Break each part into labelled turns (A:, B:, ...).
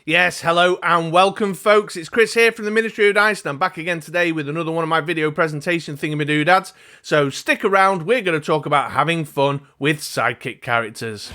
A: Yes, hello and welcome folks, it's Chris here from the Ministry of Dice and I'm back again today with another one of my video presentation thingamadoodads. So stick around, we're going to talk about having fun with sidekick characters.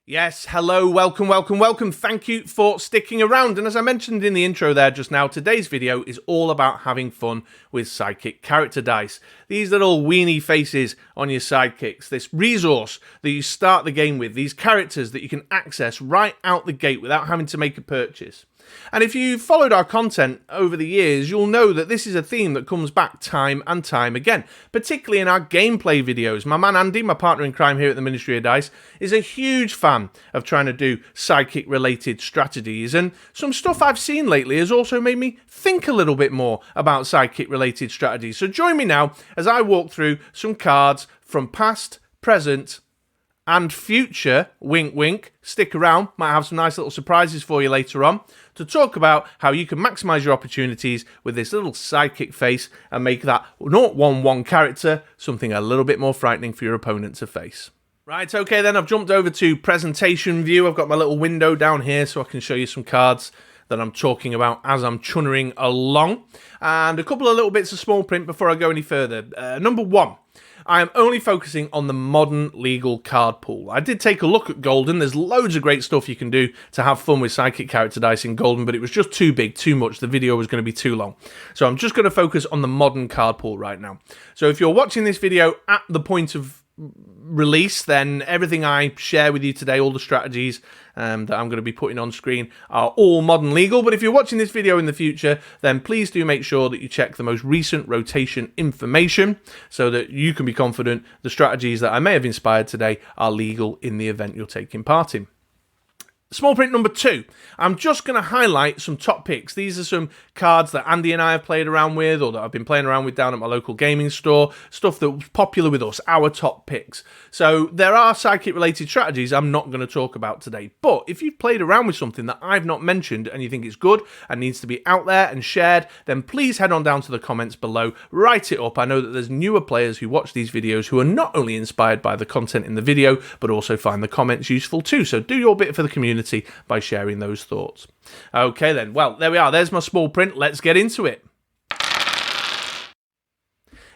A: Yes, hello, welcome, thank you for sticking around, and as I mentioned in the intro there just now, today's video is all about having fun with sidekick character dice. These little weenie faces on your sidekicks, this resource that you start the game with, these characters that you can access right out the gate without having to make a purchase. And if you've followed our content over the years, you'll know that this is a theme that comes back time and time again, particularly in our gameplay videos. My man Andy, my partner in crime here at the Ministry of Dice, is a huge fan of trying to do sidekick-related strategies, and some stuff I've seen lately has also made me think a little bit more about sidekick-related strategies. So join me now as I walk through some cards from past, present, and future, wink wink, stick around, might have some nice little surprises for you later on, to talk about how you can maximise your opportunities with this little sidekick face and make that 0-1-1 character something a little bit more frightening for your opponent to face. Right, okay then, I've jumped over to presentation view. I've got my little window down here so I can show you some cards that I'm talking about as I'm chunnering along. And a couple of little bits of small print before I go any further. Number one, I am only focusing on the modern legal card pool. I did take a look at Golden. There's loads of great stuff you can do to have fun with sidekick character dice in Golden, but it was just too big, too much. The video was going to be too long. So I'm just going to focus on the modern card pool right now. So if you're watching this video at the point of release, then everything I share with you today, all the strategies that I'm going to be putting on screen, are all modern legal. But if you're watching this video in the future, then please do make sure that you check the most recent rotation information so that you can be confident the strategies that I may have inspired today are legal in the event you're taking part in. Small print number two, I'm just going to highlight some top picks. These are some cards that Andy and I have played around with, or that I've been playing around with down at my local gaming store, stuff that was popular with us, our top picks. So there are sidekick related strategies I'm not going to talk about today, but if you've played around with something that I've not mentioned and you think it's good and needs to be out there and shared, then please head on down to the comments below, write it up. I know that there's newer players who watch these videos who are not only inspired by the content in the video, but also find the comments useful too. So do your bit for the community by sharing those thoughts. Okay then, well, there we are. There's my small print. Let's get into it.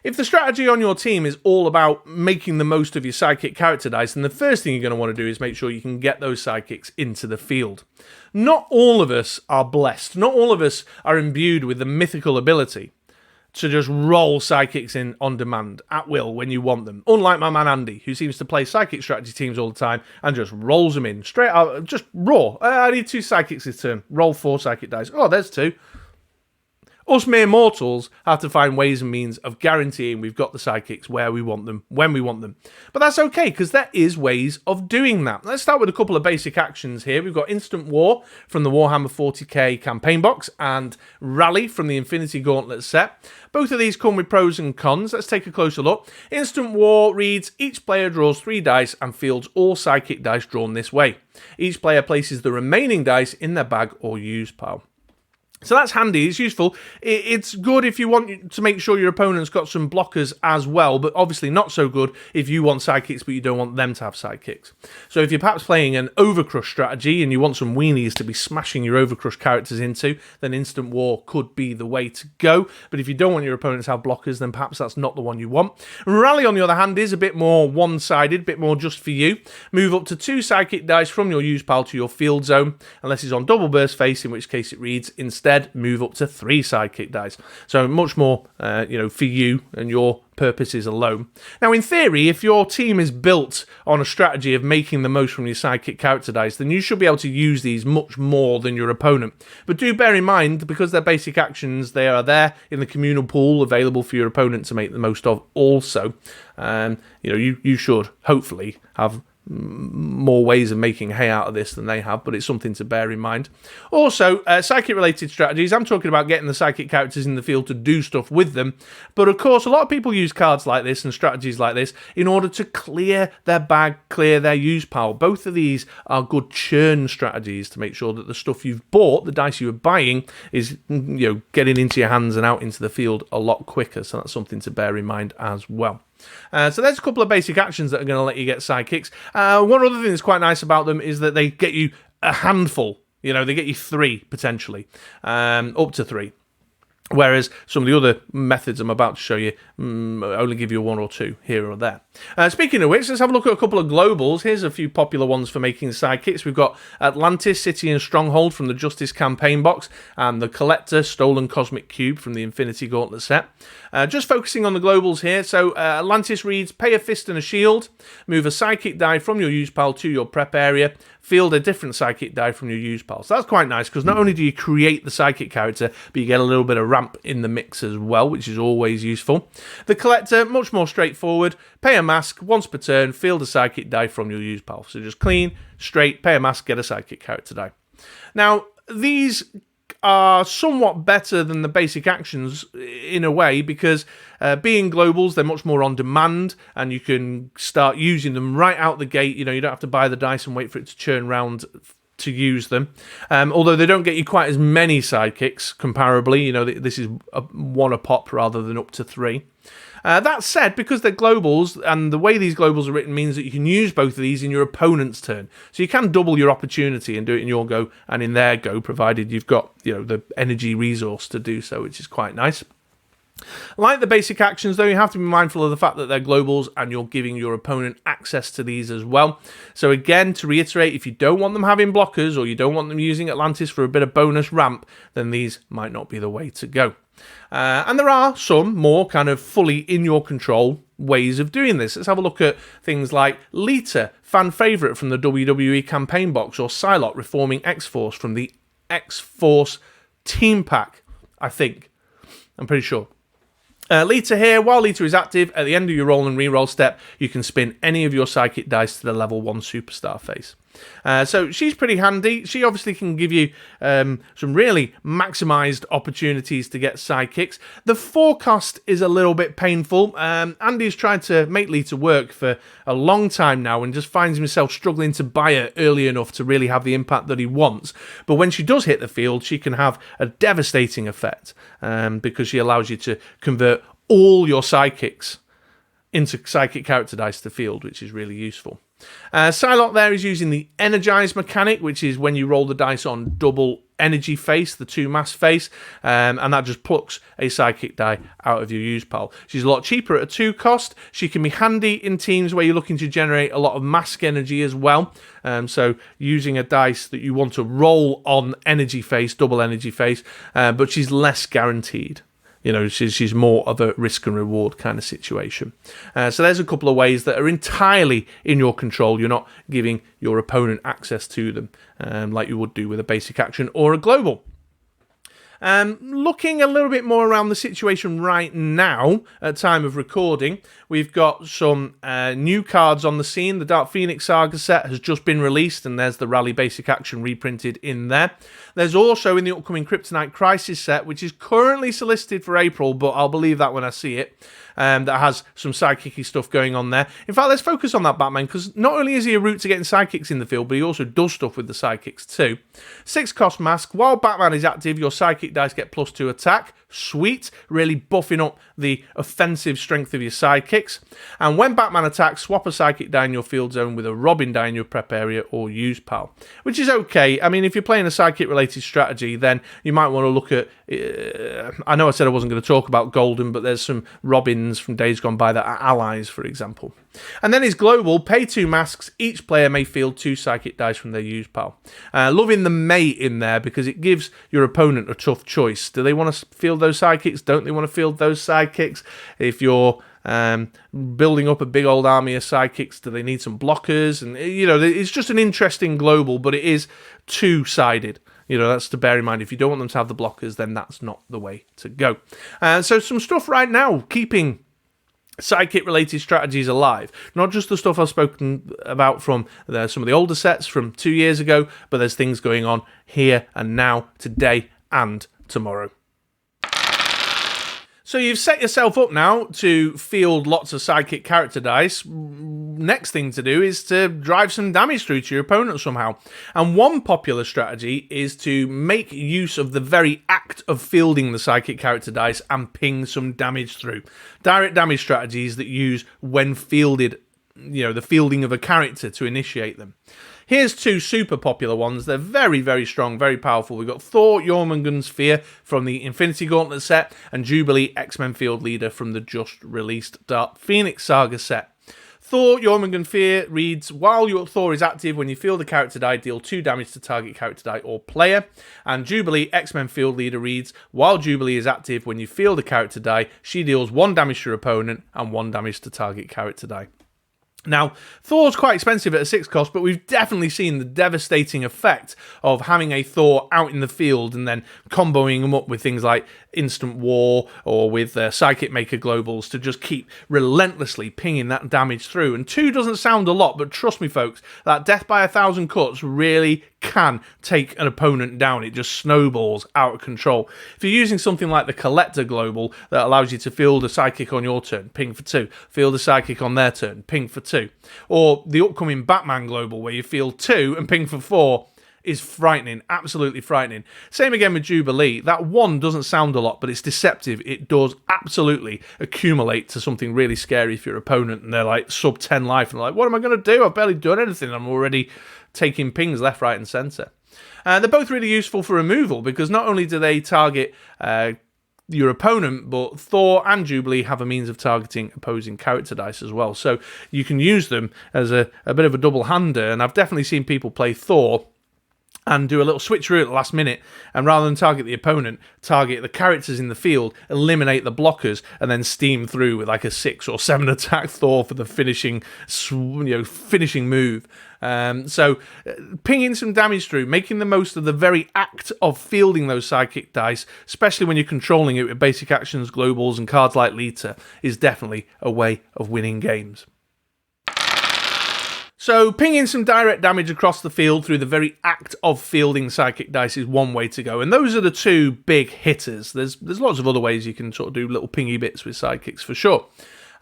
A: If the strategy on your team is all about making the most of your sidekick character dice, then the first thing you're going to want to do is make sure you can get those sidekicks into the field. Not all of us are blessed. Not all of us are imbued with the mythical ability to just roll sidekicks in on demand, at will, when you want them. Unlike my man Andy, who seems to play sidekick strategy teams all the time and just rolls them in, straight out, just raw. I need 2 sidekicks this turn. Roll 4 sidekick dice. Oh, there's 2. Us mere mortals have to find ways and means of guaranteeing we've got the sidekicks where we want them, when we want them. But that's okay, because there is ways of doing that. Let's start with a couple of basic actions here. We've got Instant War from the Warhammer 40k campaign box and Rally from the Infinity Gauntlet set. Both of these come with pros and cons. Let's take a closer look. Instant War reads, each player draws 3 dice and fields all sidekick dice drawn this way. Each player places the remaining dice in their bag or use pile. So that's handy, it's useful. It's good if you want to make sure your opponent's got some blockers as well, but obviously not so good if you want sidekicks but you don't want them to have sidekicks. So if you're perhaps playing an Overcrush strategy and you want some weenies to be smashing your Overcrush characters into, then Instant War could be the way to go. But if you don't want your opponents to have blockers, then perhaps that's not the one you want. Rally, on the other hand, is a bit more one-sided, a bit more just for you. Move up to 2 sidekick dice from your use pile to your field zone, unless it's on double burst face, in which case it reads, instead move up to 3 sidekick dice. So much more, for you and your purposes alone. Now, in theory, if your team is built on a strategy of making the most from your sidekick character dice, then you should be able to use these much more than your opponent. But do bear in mind, because they're basic actions, they are there in the communal pool available for your opponent to make the most of also. You should hopefully have more ways of making hay out of this than they have, but it's something to bear in mind. Also, psychic related strategies, I'm talking about getting the psychic characters in the field to do stuff with them, but of course a lot of people use cards like this and strategies like this in order to clear their bag, clear their use pile. Both of these are good churn strategies to make sure that the stuff you've bought, the dice you are buying, is getting into your hands and out into the field a lot quicker, so that's something to bear in mind as well. So there's a couple of basic actions that are going to let you get sidekicks. One other thing that's quite nice about them is that they get you a handful. You know, they get you 3 potentially, up to 3. Whereas some of the other methods I'm about to show you only give you 1 or 2 here or there. Speaking of which, let's have a look at a couple of globals. Here's a few popular ones for making sidekicks. We've got Atlantis, City and Stronghold from the Justice campaign box, and the Collector, Stolen Cosmic Cube from the Infinity Gauntlet set. Just focusing on the globals here. So Atlantis reads, pay a fist and a shield, move a sidekick die from your use pile to your prep area, field a different sidekick die from your use pile. So that's quite nice, because not only do you create the sidekick character, but you get a little bit of ramp in the mix as well, which is always useful. The Collector, much more straightforward. Pay a mask once per turn, field a sidekick die from your use pile. So just clean, straight, pay a mask, get a sidekick character die. Now, these are somewhat better than the basic actions in a way, because being globals, they're much more on demand, and you can start using them right out the gate. You know, you don't have to buy the dice and wait for it to churn round to use them. Although they don't get you quite as many sidekicks comparably. You know, this is 1 a pop rather than up to 3. That said, because they're globals, and the way these globals are written means that you can use both of these in your opponent's turn. So you can double your opportunity and do it in your go and in their go, provided you've got, you know, the energy resource to do so, which is quite nice. Like the basic actions, though, you have to be mindful of the fact that they're globals and you're giving your opponent access to these as well. So again, to reiterate, if you don't want them having blockers, or you don't want them using Atlantis for a bit of bonus ramp, then these might not be the way to go. And there are some more kind of fully in your control ways of doing this. Let's have a look at things like Lita, fan favourite from the WWE campaign box, or Psylocke, reforming X-Force from the X-Force team pack, I think. I'm pretty sure. Lita here, while Lita is active, at the end of your roll and reroll step, you can spin any of your psychic dice to the level 1 superstar face. So she's pretty handy. She obviously can give you some really maximised opportunities to get sidekicks. The forecast is a little bit painful. Andy's tried to make Lita work for a long time now and just finds himself struggling to buy her early enough to really have the impact that he wants. But when she does hit the field, she can have a devastating effect because she allows you to convert all your sidekicks into psychic character dice to field, which is really useful. Psylocke there is using the energize mechanic, which is when you roll the dice on double energy face, the 2 mass face, and that just plucks a psychic die out of your use pile. She's a lot cheaper at a 2 cost. She can be handy in teams where you're looking to generate a lot of mask energy as well. So using a dice that you want to roll on energy face, double energy face, but she's less guaranteed. You know, she's more of a risk and reward kind of situation. So there's a couple of ways that are entirely in your control. You're not giving your opponent access to them like you would do with a basic action or a global. Looking a little bit more around the situation right now at time of recording, we've got some new cards on the scene. The Dark Phoenix Saga set has just been released, and there's the Rally Basic Action reprinted in there. There's also in the upcoming Kryptonite Crisis set, which is currently solicited for April, but I'll believe that when I see it, that has some sidekicky stuff going on there. In fact, let's focus on that Batman, because not only is he a route to getting sidekicks in the field, but he also does stuff with the sidekicks too. 6 cost mask. While Batman is active, your sidekick dice get +2 attack. Sweet, really buffing up the offensive strength of your sidekicks. And when Batman attacks, swap a sidekick die in your field zone with a Robin die in your prep area or use pal, which is okay. I mean, if you're playing a sidekick related strategy, then you might want to look at I know I said I wasn't going to talk about Golden, but there's some Robins from days gone by that are allies, for example. And then his global, pay 2 masks. Each player may field 2 psychic dice from their use pal. Loving the may in there, because it gives your opponent a tough choice. Do they want to field those sidekicks? Don't they want to field those sidekicks? If you're building up a big old army of sidekicks, do they need some blockers? And, you know, it's just an interesting global, but it is 2-sided. You know, that's to bear in mind. If you don't want them to have the blockers, then that's not the way to go. So some stuff right now, keeping sidekick-related strategies alive. Not just the stuff I've spoken about from some of the older sets from 2 years ago, but there's things going on here and now, today and tomorrow. So you've set yourself up now to field lots of sidekick character dice. Next thing to do is to drive some damage through to your opponent somehow. And one popular strategy is to make use of the very act of fielding the sidekick character dice and ping some damage through. Direct damage strategies that use when fielded, the fielding of a character to initiate them. Here's two super popular ones. They're very, very strong, very powerful. We've got Thor Jormungand's Fear from the Infinity Gauntlet set and Jubilee X-Men Field Leader from the just released Dark Phoenix Saga set. Thor Jormungand Fear reads, while your Thor is active, when you field a character die, deal 2 damage to target character die or player. And Jubilee X-Men Field Leader reads, while Jubilee is active, when you field a character die, she deals 1 damage to your opponent and 1 damage to target character die. Now, Thor's quite expensive at a 6 cost, but we've definitely seen the devastating effect of having a Thor out in the field and then comboing them up with things like Instant War or with Psychic Maker Globals to just keep relentlessly pinging that damage through. And 2 doesn't sound a lot, but trust me, folks, that death by 1,000 cuts really can take an opponent down. It just snowballs out of control. If you're using something like the Collector Global that allows you to field a Psychic on your turn, ping for 2, field a Psychic on their turn, ping for 2, or the upcoming Batman Global where you field 2 and ping for 4, is frightening, absolutely frightening. Same again with Jubilee. That 1 doesn't sound a lot, but it's deceptive. It does absolutely accumulate to something really scary for your opponent, and they're like sub 10 life, and they're like, what am I going to do? I've barely done anything. I'm already taking pings left, right, and centre. They're both really useful for removal, because not only do they target your opponent, but Thor and Jubilee have a means of targeting opposing character dice as well. So you can use them as a bit of a double-hander, and I've definitely seen people play Thor and do a little switcheroo at the last minute, and rather than target the opponent, target the characters in the field, eliminate the blockers, and then steam through with like a 6 or 7 attack Thor for the finishing move. So pinging some damage through, making the most of the very act of fielding those sidekick dice, especially when you're controlling it with basic actions, globals, and cards like Lita, is definitely a way of winning games. So pinging some direct damage across the field through the very act of fielding sidekick dice is one way to go, and those are the 2 big hitters. There's lots of other ways you can sort of do little pingy bits with sidekicks for sure.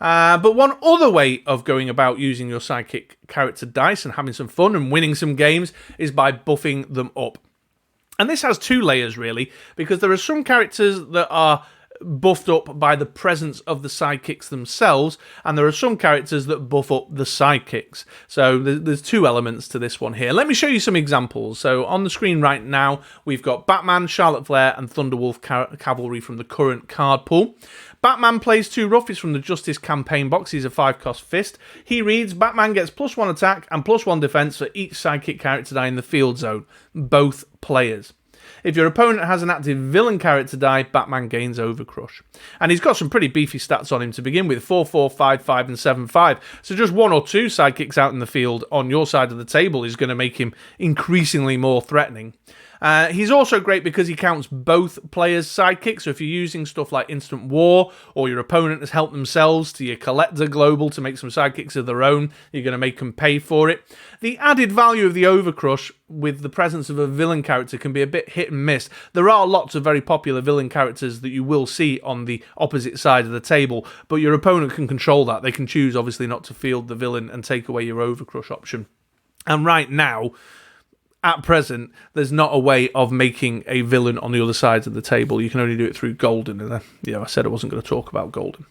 A: But one other way of going about using your sidekick character dice and having some fun and winning some games is by buffing them up. And this has 2 layers really, because there are some characters that are buffed up by the presence of the sidekicks themselves, and there are some characters that buff up the sidekicks. So there's 2 elements to this one here. Let me show you some examples. So on the screen right now, we've got Batman, Charlotte Flair, and Thunderwolf Cavalry from the current card pool. Batman plays 2 rough. He's from the Justice campaign box. He's a 5-cost fist. He reads, Batman gets +1 attack and +1 defense for each sidekick character die in the field zone. Both players. If your opponent has an active villain character die, Batman gains Overcrush. And he's got some pretty beefy stats on him to begin with, 4-4, 5-5, and 7-5. So just 1 or 2 sidekicks out in the field on your side of the table is going to make him increasingly more threatening. He's also great because he counts both players' sidekicks, so if you're using stuff like Instant War, or your opponent has helped themselves to your Collector Global to make some sidekicks of their own, you're going to make them pay for it. The added value of the Overcrush with the presence of a villain character can be a bit hit and miss. There are lots of very popular villain characters that you will see on the opposite side of the table, but your opponent can control that. They can choose, obviously, not to field the villain and take away your Overcrush option. And right now, at present, there's not a way of making a villain on the other side of the table. You can only do it through Golden. And I said I wasn't going to talk about Golden.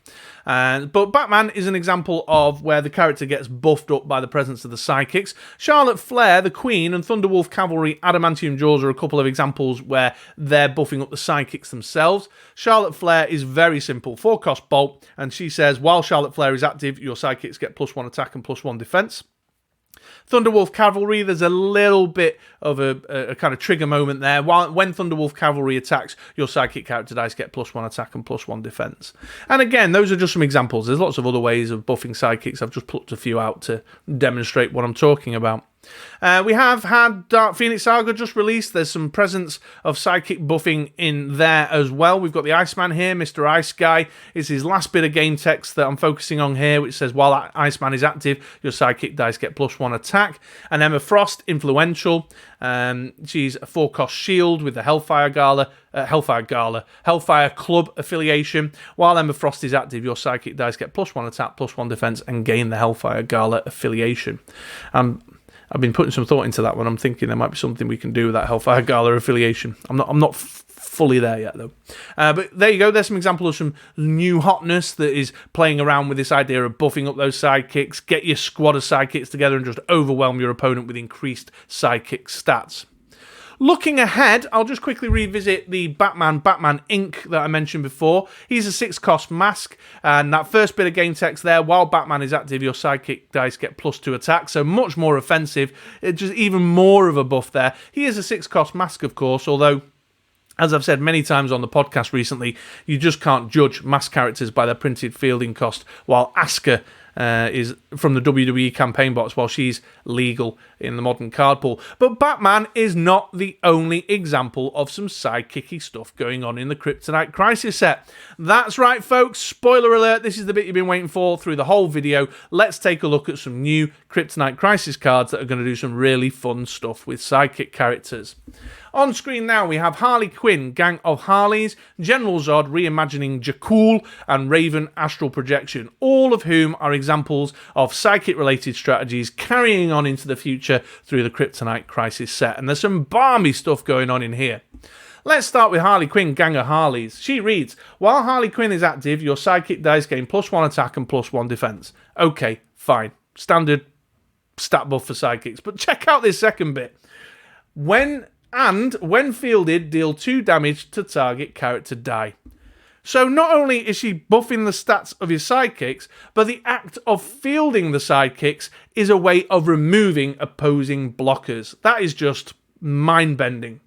A: But Batman is an example of where the character gets buffed up by the presence of the sidekicks. Charlotte Flair, the Queen, and Thunderwolf Cavalry, Adamantium Jaws are a couple of examples where they're buffing up the sidekicks themselves. Charlotte Flair is very simple, 4-cost bolt, and she says, while Charlotte Flair is active, your sidekicks get +1 attack and +1 defense. Thunderwolf Cavalry, there's a little bit of a kind of trigger moment there. When Thunderwolf Cavalry attacks, your sidekick character dice get +1 attack and +1 defense. And again, those are just some examples. There's lots of other ways of buffing sidekicks. I've just plucked a few out to demonstrate what I'm talking about. We have had Dark Phoenix Saga just released. There's some presence of sidekick buffing in there as well. We've got the Iceman here, Mr. Ice Guy. It's his last bit of game text that I'm focusing on here, which says, while Iceman is active, your sidekick dice get +1 attack. And Emma Frost, influential. She's a 4-cost shield with the Hellfire Club affiliation. While Emma Frost is active, your sidekick dice get +1 attack, +1 defense, and gain the Hellfire Gala affiliation. I've been putting some thought into that one. I'm thinking there might be something we can do with that Hellfire Gala affiliation. I'm not fully there yet, though. But there you go. There's some examples of some new hotness that is playing around with this idea of buffing up those sidekicks. Get your squad of sidekicks together and just overwhelm your opponent with increased sidekick stats. Looking ahead, I'll just quickly revisit the Batman Inc. that I mentioned before. He's a 6-cost mask, and that first bit of game text there, while Batman is active, your sidekick dice get +2 attack, so much more offensive, just even more of a buff there. He is a 6-cost mask, of course, although, as I've said many times on the podcast recently, you just can't judge mask characters by their printed fielding cost, while Asuka is from the WWE campaign box, while she's legal in the modern card pool. But Batman is not the only example of some sidekicky stuff going on in the Kryptonite Crisis set. That's right, folks. Spoiler alert, this is the bit you've been waiting for through the whole video. Let's take a look at some new Kryptonite Crisis cards that are going to do some really fun stuff with sidekick characters. On screen now, we have Harley Quinn, Gang of Harleys, General Zod reimagining Jakul, and Raven Astral Projection, all of whom are examples of psychic-related strategies carrying on into the future through the Kryptonite Crisis set. And there's some balmy stuff going on in here. Let's start with Harley Quinn, Gang of Harleys. She reads, while Harley Quinn is active, your sidekick dice gain +1 attack and +1 defense. Okay, fine. Standard stat buff for sidekicks. But check out this second bit. When fielded, deal 2 damage to target character die. So not only is she buffing the stats of your sidekicks, but the act of fielding the sidekicks is a way of removing opposing blockers. That is just mind-bending.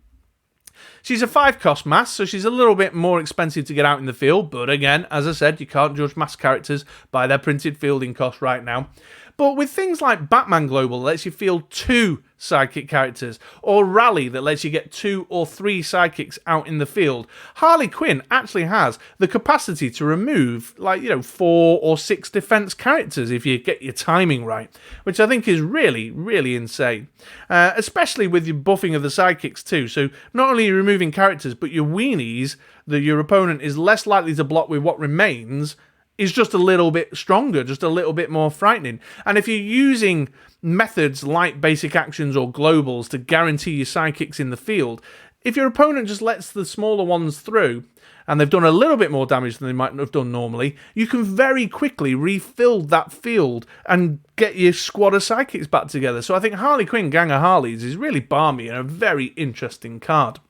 A: She's a 5-cost mask, so she's a little bit more expensive to get out in the field, but again, as I said, you can't judge mask characters by their printed fielding cost right now. But with things like Batman Global that lets you field 2 sidekick characters, or Rally that lets you get 2 or 3 sidekicks out in the field, Harley Quinn actually has the capacity to remove 4 or 6 defense characters if you get your timing right, which I think is really, really insane. Especially with your buffing of the sidekicks too. So not only are you removing characters, but your weenies that your opponent is less likely to block with what remains is just a little bit stronger, just a little bit more frightening. And if you're using methods like basic actions or globals to guarantee your sidekicks in the field, if your opponent just lets the smaller ones through, and they've done a little bit more damage than they might have done normally, you can very quickly refill that field and get your squad of sidekicks back together. So I think Harley Quinn, Gang of Harleys is really balmy and a very interesting card.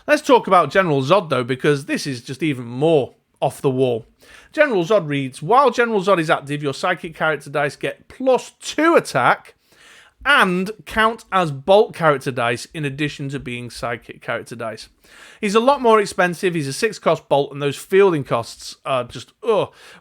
A: Let's talk about General Zod, though, because this is just even more off the wall. General Zod reads, while General Zod is active, your psychic character dice get +2 attack and count as bolt character dice in addition to being sidekick character dice. He's a lot more expensive. He's a 6-cost bolt, and those fielding costs are just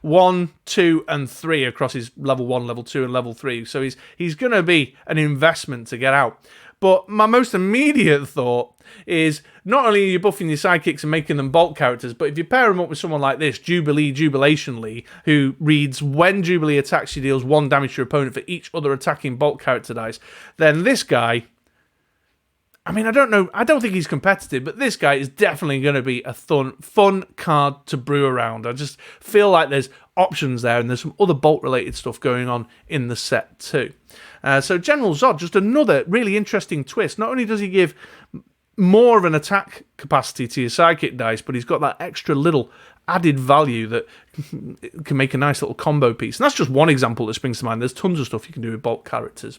A: 1, 2, and 3 across his level 1, level 2, and level 3. So he's going to be an investment to get out. But my most immediate thought is not only are you buffing your sidekicks and making them bolt characters, but if you pair them up with someone like this, Jubilation Lee, who reads, when Jubilee attacks, she deals 1 damage to your opponent for each other attacking bolt character dice, then this guy, I mean, I don't think he's competitive, but this guy is definitely going to be a fun card to brew around. I just feel like there's options there, and there's some other bolt-related stuff going on in the set too. So General Zod, just another really interesting twist. Not only does he give more of an attack capacity to your sidekick dice, but he's got that extra little added value that can make a nice little combo piece. And that's just one example that springs to mind. There's tons of stuff you can do with bolt characters.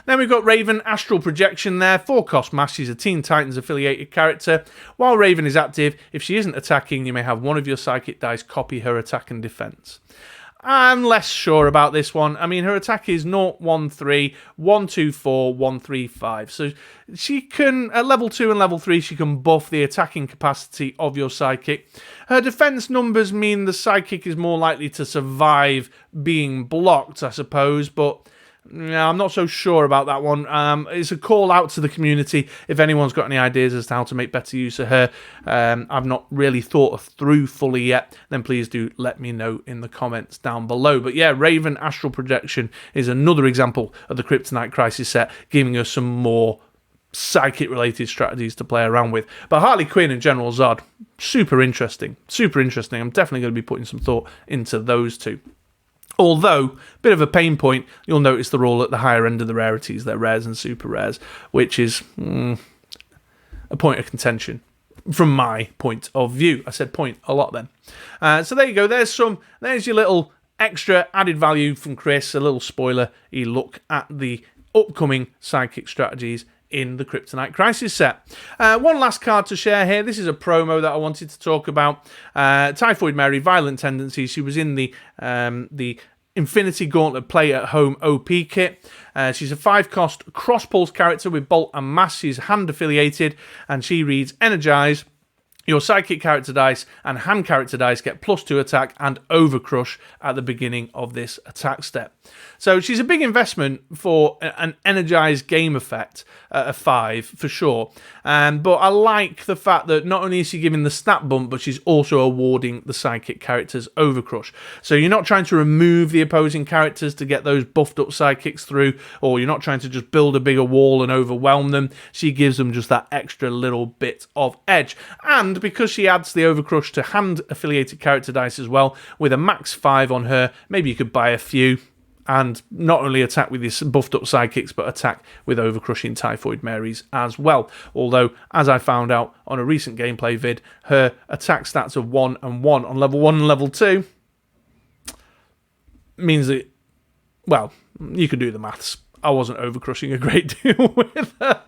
A: Then we've got Raven Astral Projection there, 4-cost mask. She's a Teen Titans affiliated character. While Raven is active, if she isn't attacking, you may have one of your psychic dice copy her attack and defense. I'm less sure about this one. I mean, her attack is 0, 1, 3, 1, 2, 4, 1, 3, 5. So she can, at level 2 and level 3, she can buff the attacking capacity of your sidekick. Her defense numbers mean the sidekick is more likely to survive being blocked, I suppose, but Yeah, I'm not so sure about that one. It's a call out to the community. If anyone's got any ideas as to how to make better use of her, I've not really thought through fully yet, then please do let me know in the comments down below. But yeah, Raven Astral Projection is another example of the Kryptonite Crisis set, giving us some more psychic-related strategies to play around with. But Harley Quinn and General Zod, super interesting. Super interesting. I'm definitely going to be putting some thought into those two. Although, bit of a pain point, you'll notice they're all at the higher end of the rarities. They're rares and super rares, which is a point of contention from my point of view. I said point a lot then. So there you go. There's your little extra added value from Chris, a little spoiler. He look at the upcoming psychic strategies in the Kryptonite Crisis set. One last card to share here. This is a promo that I wanted to talk about. Typhoid Mary, Violent Tendencies. She was in the Infinity Gauntlet Play at Home OP kit. She's a 5-cost cross-pulse character with Bolt and Mass. She's hand affiliated, and she reads Energize. Your Psychic character dice and hand character dice get +2 attack and Overcrush at the beginning of this attack step. So she's a big investment for an energized game effect at a 5 for sure. But I like the fact that not only is she giving the stat bump, but she's also awarding the Psychic characters Overcrush. So you're not trying to remove the opposing characters to get those buffed up Psychics through, or you're not trying to just build a bigger wall and overwhelm them. She gives them just that extra little bit of edge. And because she adds the Overcrush to hand affiliated character dice as well, with a max 5 on her, maybe you could buy a few and not only attack with these buffed up sidekicks, but attack with overcrushing Typhoid Marys as well. Although, as I found out on a recent gameplay vid, her attack stats of 1 and 1 on level 1 and level 2 means that, well, you could do the maths. I wasn't overcrushing a great deal with her.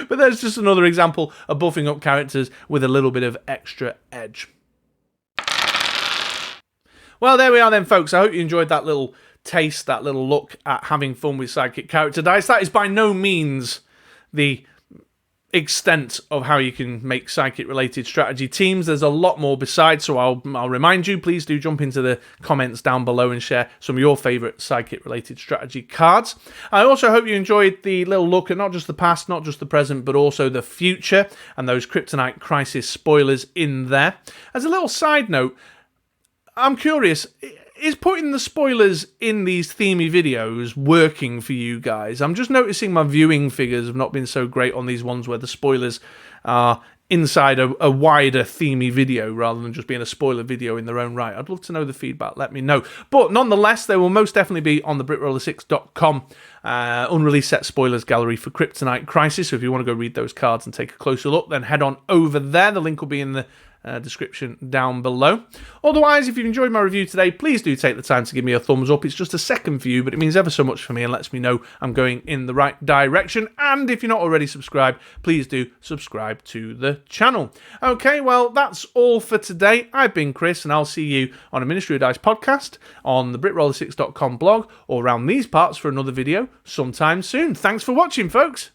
A: But there's just another example of buffing up characters with a little bit of extra edge. Well, there we are then, folks. I hope you enjoyed that little taste, that little look at having fun with Psychic character dice. That is by no means the extent of how you can make Psychic-related strategy teams. There's a lot more besides, so I'll remind you, please do jump into the comments down below and share some of your favourite Psychic-related strategy cards. I also hope you enjoyed the little look at not just the past, not just the present, but also the future, and those Kryptonite Crisis spoilers in there. As a little side note, I'm curious, is putting the spoilers in these themey videos working for you guys? I'm just noticing my viewing figures have not been so great on these ones where the spoilers are inside a wider themey video rather than just being a spoiler video in their own right. I'd love to know the feedback, let me know. But nonetheless, they will most definitely be on the BritRoller6.com unreleased set spoilers gallery for Kryptonite Crisis. So if you want to go read those cards and take a closer look, then head on over there. The link will be in the description down below. Otherwise, if you've enjoyed my review today, please do take the time to give me a thumbs up. It's just a second view, but it means ever so much for me and lets me know I'm going in the right direction. And if you're not already subscribed, please do subscribe to the channel. Okay, well, that's all for today. I've been Chris, and I'll see you on a Ministry of Dice podcast, on the BritRoller6.com blog, or around these parts for another video sometime soon. Thanks for watching, folks.